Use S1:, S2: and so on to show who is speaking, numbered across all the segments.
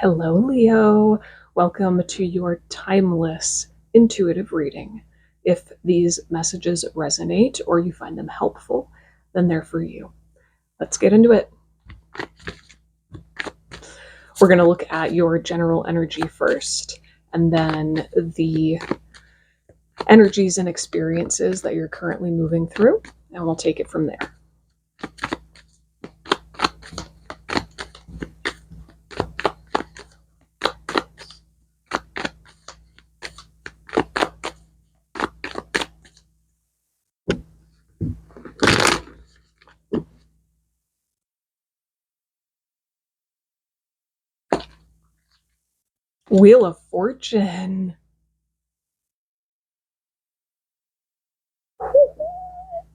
S1: Hello, Leo. Welcome to your timeless intuitive reading. If these messages resonate or you find them helpful, then they're for you. Let's get into it. We're going to look at your general energy first, and then the energies and experiences that you're currently moving through, and we'll take it from there. Wheel of Fortune.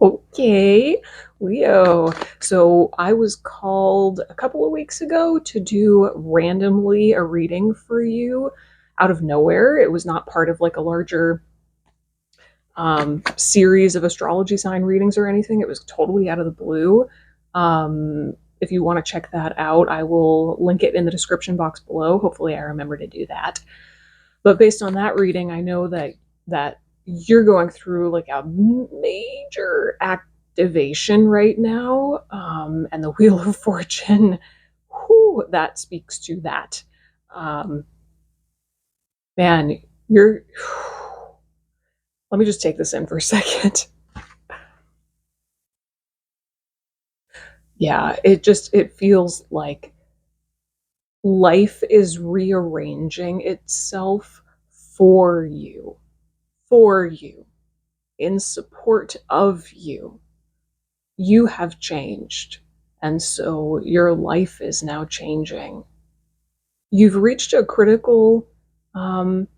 S1: Okay, Leo. So I was called a couple of weeks ago to do randomly a reading for you out of nowhere. It was not part of like a larger series of astrology sign readings or anything. It was totally out of the blue. If you want to check that out, I will link it in the description box below. Hopefully I remember to do that. But based on that reading, I know that you're going through like a major activation right now, and the Wheel of Fortune, whew, that speaks to that. Um, Man, you're. Let me just take this in for a second. Yeah, it feels like life is rearranging itself for you, for you, in support of you. You have changed, and so your life is now changing. You've reached a um,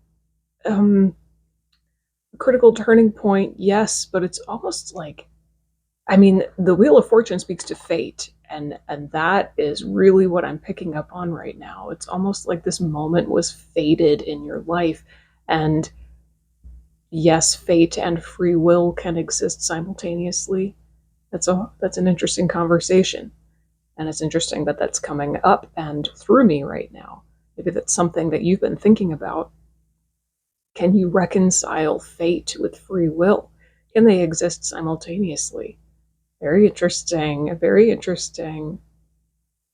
S1: um, critical turning point, yes, but it's almost like, I mean, the Wheel of Fortune speaks to fate, and that is really what I'm picking up on right now. It's almost like this moment was fated in your life, and yes, fate and free will can exist simultaneously. That's an interesting conversation. And it's interesting that that's coming up and through me right now. Maybe that's something that you've been thinking about. Can you reconcile fate with free will? Can they exist simultaneously? Very interesting. Very interesting.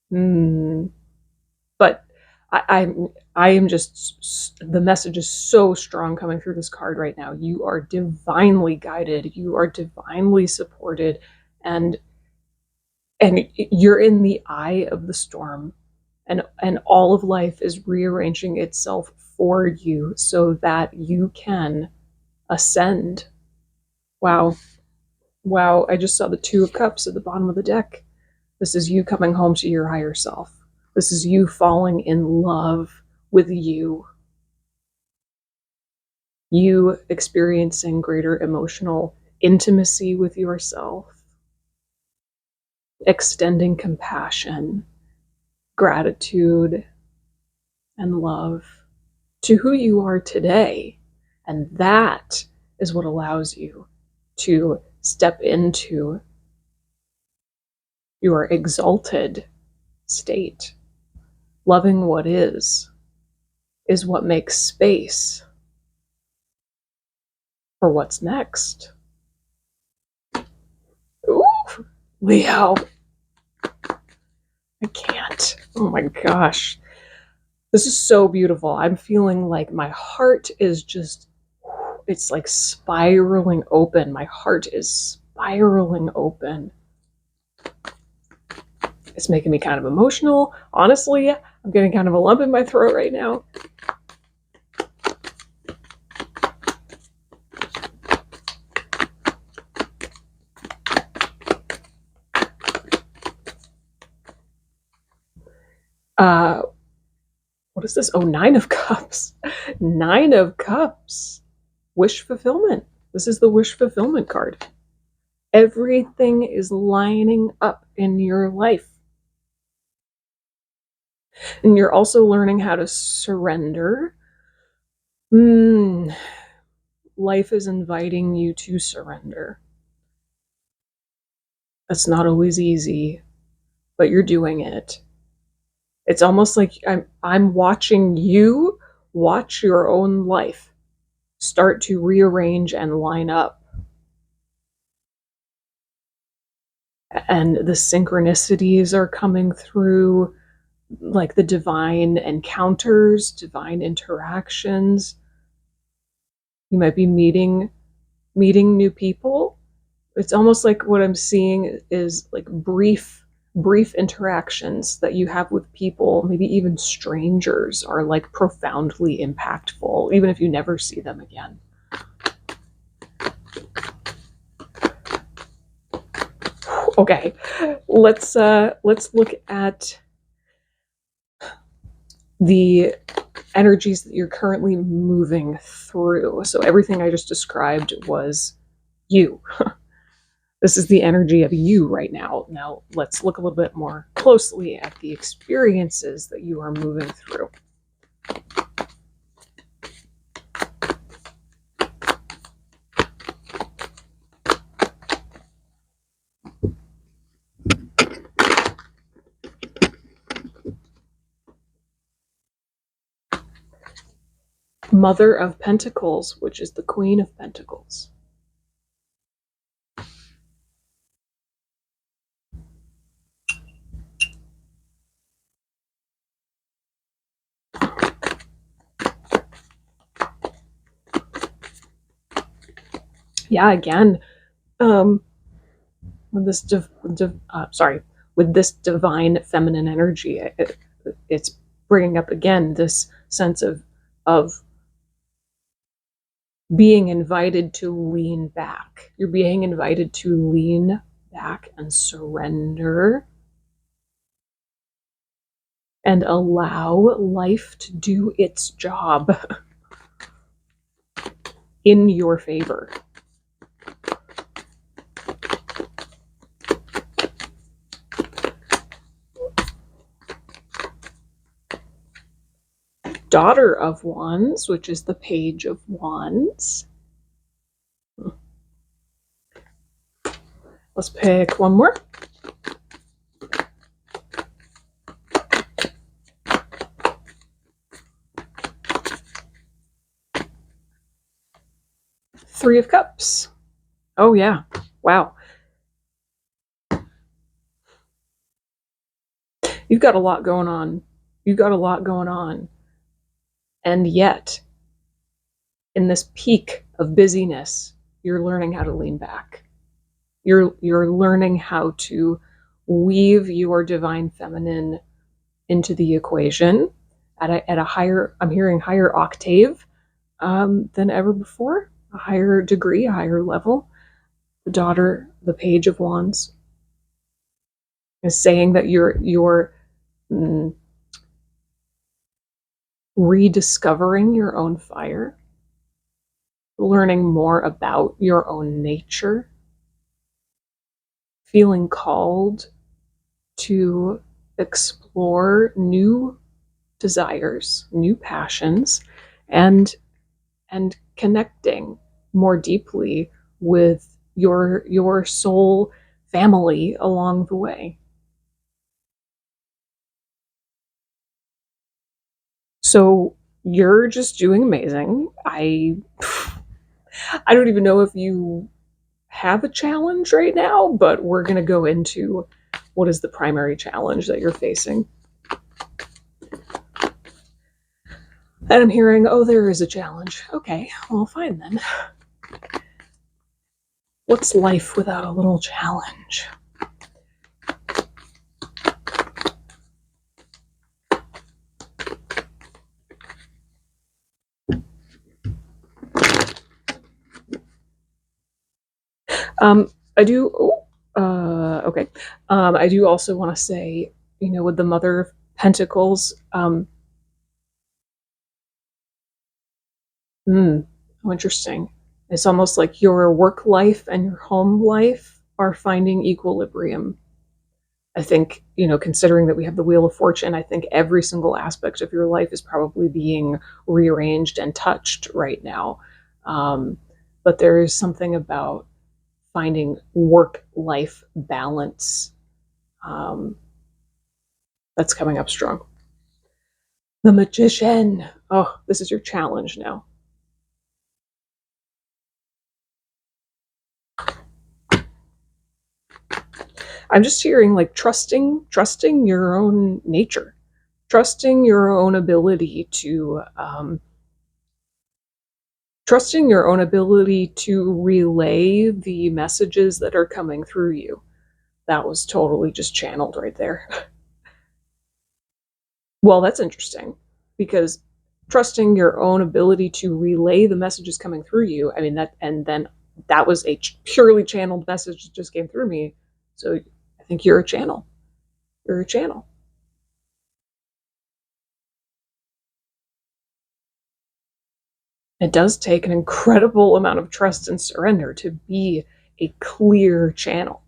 S1: Hmm. But I am just, the message is so strong coming through this card right now. You are divinely guided. You are divinely supported, and you're in the eye of the storm, and all of life is rearranging itself for you so that you can ascend. Wow. Wow, I just saw the Two of Cups at the bottom of the deck. This is you coming home to your higher self. This is you falling in love with you experiencing greater emotional intimacy with yourself, extending compassion, gratitude, and love to who you are today. And that is what allows you to step into your exalted state. Loving what is what makes space for what's next. Ooh, Leo, I can't. Oh my gosh. This is so beautiful. I'm feeling like my heart is just, it's like spiraling open. My heart is spiraling open. It's making me kind of emotional. Honestly, I'm getting kind of a lump in my throat right now. Uh, what is this? Oh, Nine of Cups. Nine of Cups. Wish fulfillment. This is the wish fulfillment card. Everything is lining up in your life. And you're also learning how to surrender. Life is inviting you to surrender. That's not always easy, but you're doing it. It's almost like I'm watching you watch your own life start to rearrange and line up. And the synchronicities are coming through, like the divine encounters, divine interactions. You might be meeting new people. It's almost like what I'm seeing is like brief interactions that you have with people, maybe even strangers, are like profoundly impactful, even if you never see them again. Okay, let's look at the energies that you're currently moving through. So everything I just described was you. This is the energy of you right now. Now let's look a little bit more closely at the experiences that you are moving through. Mother of Pentacles, which is the Queen of Pentacles. Yeah, again, with this with this divine feminine energy, it's bringing up again this sense of being invited to lean back. You're being invited to lean back and surrender and allow life to do its job in your favor. Daughter of Wands, which is the Page of Wands. Let's pick one more. Three of Cups. Oh yeah. Wow. You've got a lot going on. You've got a lot going on. And yet, in this peak of busyness, you're learning how to lean back. You're learning how to weave your divine feminine into the equation at a higher, I'm hearing higher octave than ever before, a higher degree, a higher level. The daughter, the Page of Wands, is saying that you're rediscovering your own fire, learning more about your own nature, feeling called to explore new desires, new passions, and connecting more deeply with your soul family along the way. So you're just doing amazing. I don't even know if you have a challenge right now, but we're going to go into what is the primary challenge that you're facing. And I'm hearing, oh, there is a challenge. Okay, well, fine then. What's life without a little challenge? I do. Okay. I do also want to say, with the Mother of Pentacles, how interesting. It's almost like your work life and your home life are finding equilibrium. I think, considering that we have the Wheel of Fortune, I think every single aspect of your life is probably being rearranged and touched right now. But there is something about finding work-life balance that's coming up strong. The Magician. Oh, this is your challenge now. I'm just hearing like trusting your own nature, trusting your own ability to trusting your own ability to relay the messages that are coming through you. That was totally just channeled right there. Well, that's interesting because trusting your own ability to relay the messages coming through you, I mean, that, and then that was a purely channeled message that just came through me. So I think you're a channel. You're a channel. It does take an incredible amount of trust and surrender to be a clear channel.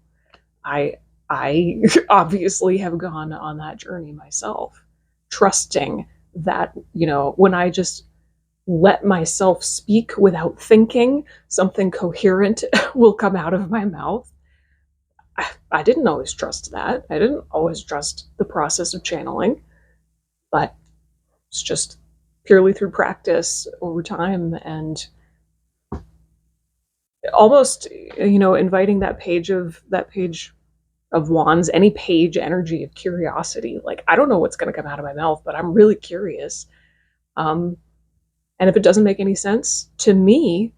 S1: I I obviously have gone on that journey myself, trusting that, when I just let myself speak without thinking, something coherent will come out of my mouth. I didn't always trust that. I didn't always trust the process of channeling, but it's just purely through practice over time and almost, inviting that page of wands, any page energy of curiosity. Like, I don't know what's going to come out of my mouth, but I'm really curious. Um, and if it doesn't make any sense to me,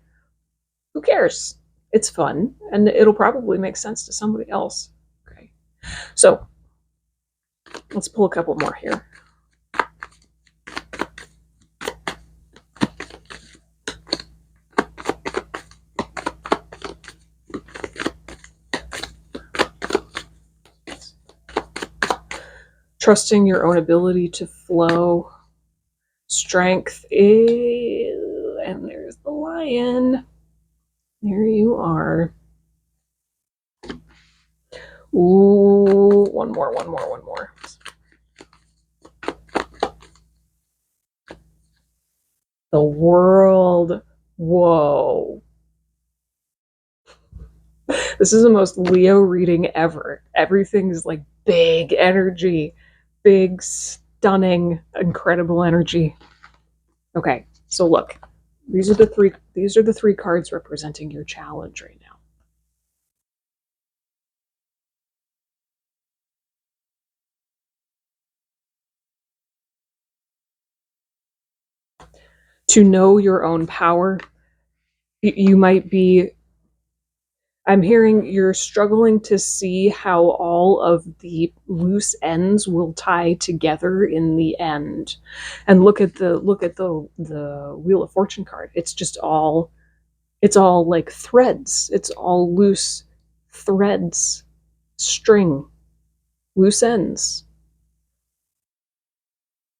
S1: who cares? It's fun, and it'll probably make sense to somebody else. Okay, so let's pull a couple more here. Trusting your own ability to flow. Strength is, and there's the lion. There you are. Ooh, one more. The world. Whoa. This is the most Leo reading ever. Everything's like big energy, big, stunning, incredible energy. Okay, so look, these are the three cards representing your challenge right now. To know your own power, you might be, I'm hearing you're struggling to see how all of the loose ends will tie together in the end. And look at the Wheel of Fortune card. It's all like threads. It's all loose threads, string, loose ends.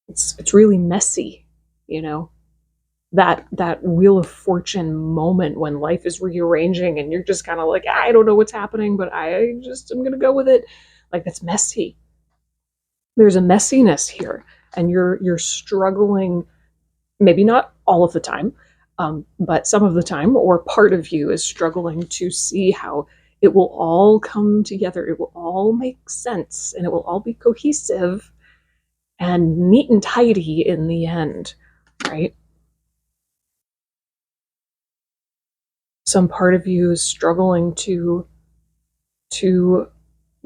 S1: It's really messy, you know. That Wheel of Fortune moment when life is rearranging and you're just kind of like, I don't know what's happening, but I'm gonna go with it. Like, that's messy. There's a messiness here, and you're struggling. Maybe not all of the time, but some of the time, or part of you is struggling to see how it will all come together. It will all make sense, and it will all be cohesive and neat and tidy in the end, right? Some part of you is struggling to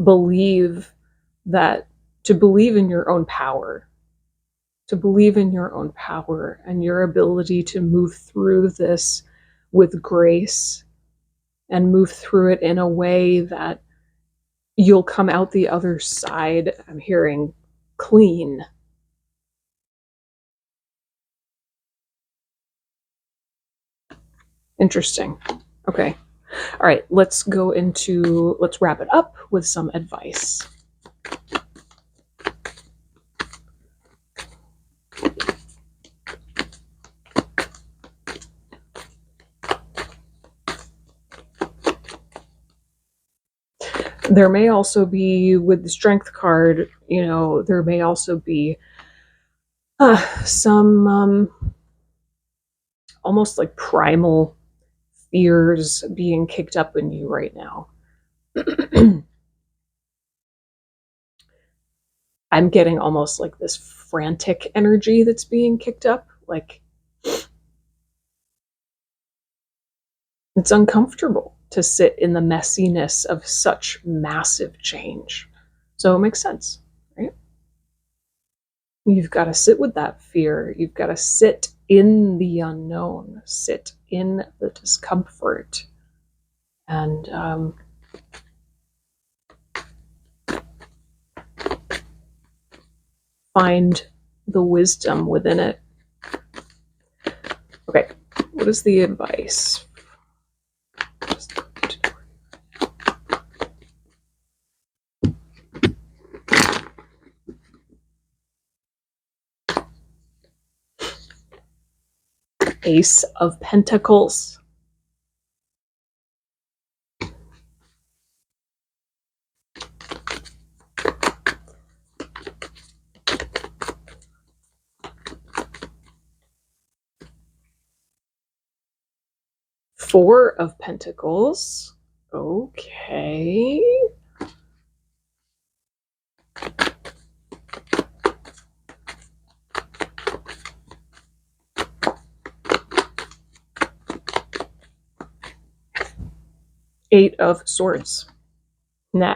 S1: believe that to believe in your own power, to believe in your own power and your ability to move through this with grace and move through it in a way that you'll come out the other side. I'm hearing clean. Interesting. Okay. All right, let's wrap it up with some advice. There may also be, with the strength card, there may also be some almost like primal fears being kicked up in you right now. I'm getting almost like this frantic energy that's being kicked up. Like, it's uncomfortable to sit in the messiness of such massive change. So it makes sense, right? You've got to sit with that fear. You've got to sit in the unknown, sit in the discomfort, and find the wisdom within it. Okay, what is the advice? Ace of Pentacles. Four of Pentacles. Okay. Eight of Swords. Nah.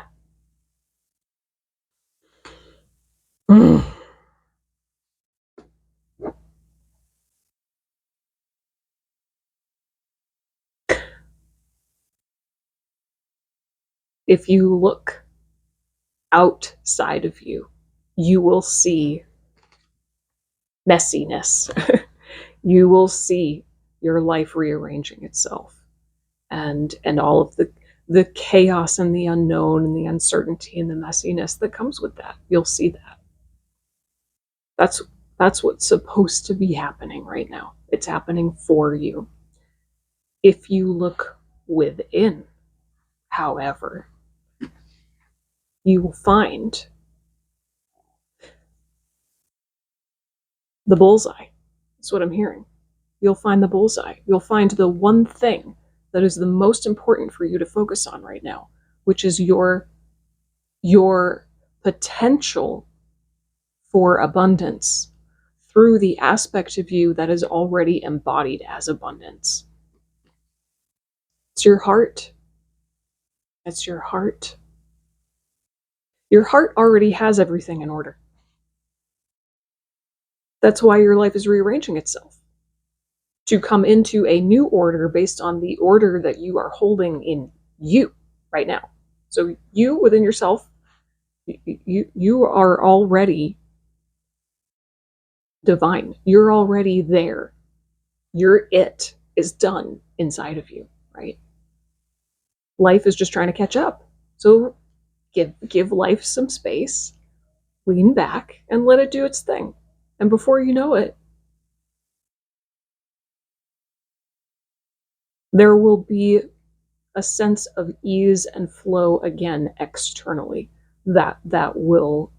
S1: If you look outside of you, you will see messiness. You will see your life rearranging itself, and all of the chaos and the unknown and the uncertainty and the messiness that comes with that. You'll see that. That's what's supposed to be happening right now. It's happening for you. If you look within, however, you will find the bullseye. That's what I'm hearing. You'll find the bullseye. You'll find the one thing that is the most important for you to focus on right now, which is your potential for abundance through the aspect of you that is already embodied as abundance. It's your heart. It's your heart. Your heart already has everything in order. That's why your life is rearranging itself to come into a new order based on the order that you are holding in you right now. So you within yourself, you are already divine. You're already there. Your it is done inside of you, right? Life is just trying to catch up. So give life some space, lean back, and let it do its thing. And before you know it, there will be a sense of ease and flow again externally that will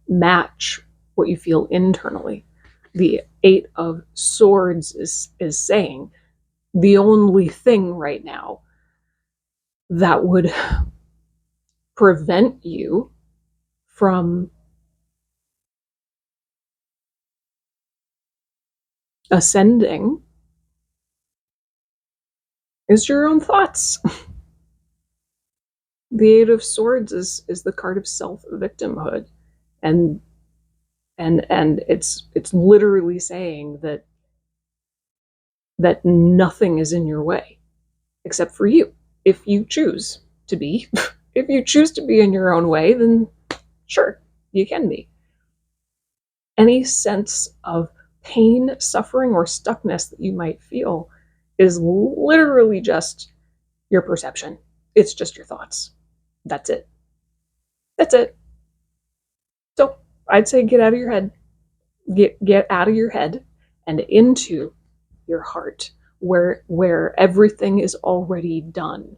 S1: match what you feel internally. The Eight of Swords is saying the only thing right now that would prevent you from ascending is your own thoughts. The Eight of Swords is the card of self-victimhood, and it's literally saying that nothing is in your way except for you. If you choose to be, if you choose to be in your own way, then sure, you can be. Any sense of pain, suffering, or stuckness that you might feel is literally just your perception. It's just your thoughts. That's it. That's it. So I'd say get out of your head. Get out of your head and into your heart, where everything is already done.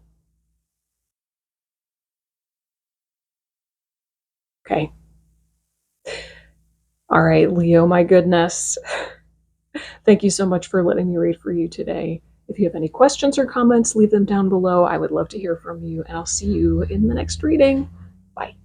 S1: Okay. All right, Leo, my goodness. Thank you so much for letting me read for you today. If you have any questions or comments, leave them down below. I would love to hear from you, and I'll see you in the next reading. Bye.